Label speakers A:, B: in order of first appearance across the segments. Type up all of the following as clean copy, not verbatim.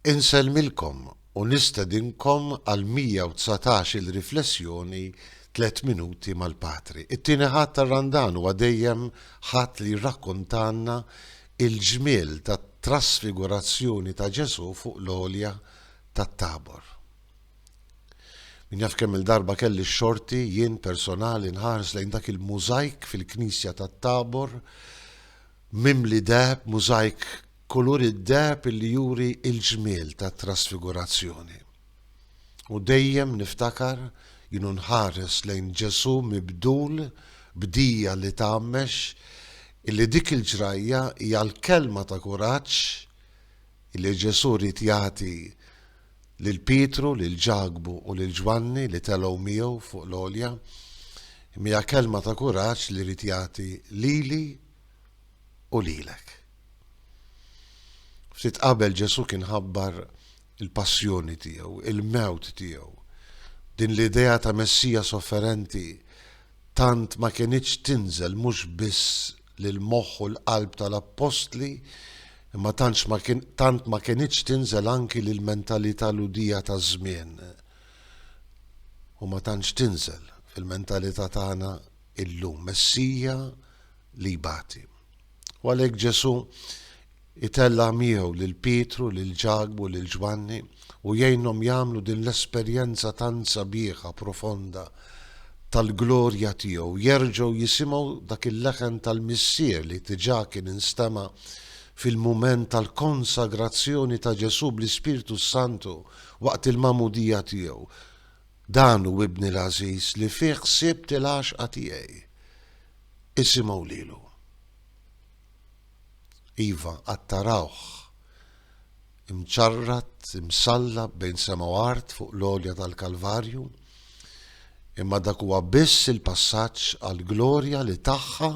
A: Inselmilkom u nistedinkom għal 119 il-riflessjoni 3 minuti mal-Patri. It-tieni ħadd tar-Randan huwa dejjem ħadd li rrakkontanna il-ġmiel tat-trasfigurazzjoni ta' Ġesu fuq l-għolja tat-Tabor. Min jaf kemm il-darba kelli x-xorti jien personali nħares lejn dak il-mużajk fil-Knisja tat-Tabor, mimli deheb, mużajk kulur id-deheb li juri il-ġmiel tat-trasfigurazzjoni. U dejjem niftakar jienu nħares lejn Ġesu mibdul bdija li tagħmmex illi dik il-ġrajja hija l-kelma ta' kuraġġ illi Ġesu rid jagħti lil Pietru, lil Ġagbu u lil Ġwanni li telgħu miegħu fuq l-għolja, hija kelma ta' kuraġġ li rid jagħti lili u lilek. Ftit qabel Ġesu kien ħabbar il-passjoni tiegħu, il-mewt tiegħu. Din l-idea ta' Messija sofferenti tant ma kienitx tinżel mhux biss lil moħħ u l-qalb tal-Apostli, imma tant ma kienitx tinżel anki lil mentalità ludija ta' żmien. U ma tantx tinżel fil-mentalità tagħna illum, Messija li jbati. U għalhekk Ġesu itella miegħu lil Pietru, lil Ġagbu, lil Ġwanni u jgħinhom jagħmlu din l-esperjenza tant sabiħa, profonda tal-glorja tiegħu, jerġgħu jisimgħu dak il-leħen tal-missier li diġà kien instema' fil-mument tal-konsagrazzjoni ta' Ġesu bl-Ispiritu Santu waqt il-mamudija tiegħu. Dan hu ibni l-Ażiż li fih sibt il-għaxqa tiegħi. Isimgħu lilu. Iva, attarawh, imċarrat, imsallab bejn sema u art fuq l-għolja tal-Kalvarju, imma dak huwa biss il-passaġġ għall-glorja li tagħha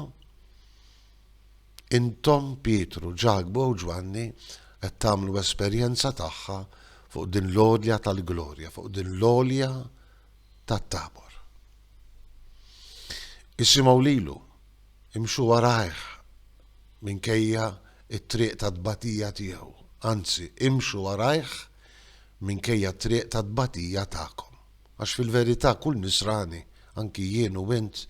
A: intom Pietru, Ġagbu u Ġwanni qed tagħmlu esperjenza tagħha fuq din l-għolja tal-glorja, fuq din l-għolja tat-Tabor. Isimgħu lilu, imxu warajh minkejja it-triq ta' tbatija tiegħu, anzi imxu warajh minkejja t-triq ta' tbatija tagħkom. Għax fil-verità kull nisrani, anki jien u int,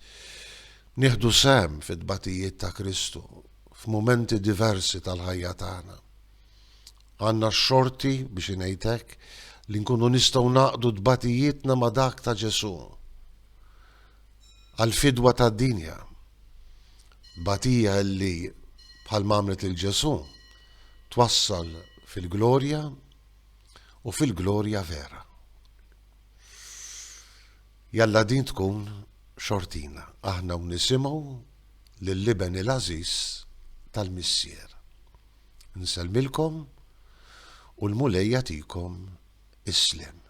A: nieħdu sem fit-tbatijiet ta' Kristu f'mumenti diversi tal-ħajja tagħna. Għandna x-xorti biex ngħidlek li nkunu nistgħu naqdu tbatijietna ma' dak ta' Ġesu. Għall-fidwa tad-dinja. Batija li bħal mamlet il-Ġesu twassal fil-glorja u fil-glorja vera. Jalla din tkun xortina, aħna u nisimgħu lill-liben il-Ażiż tal-Missier. Nselmilkom u l-mulej jagħtikom is-sliem.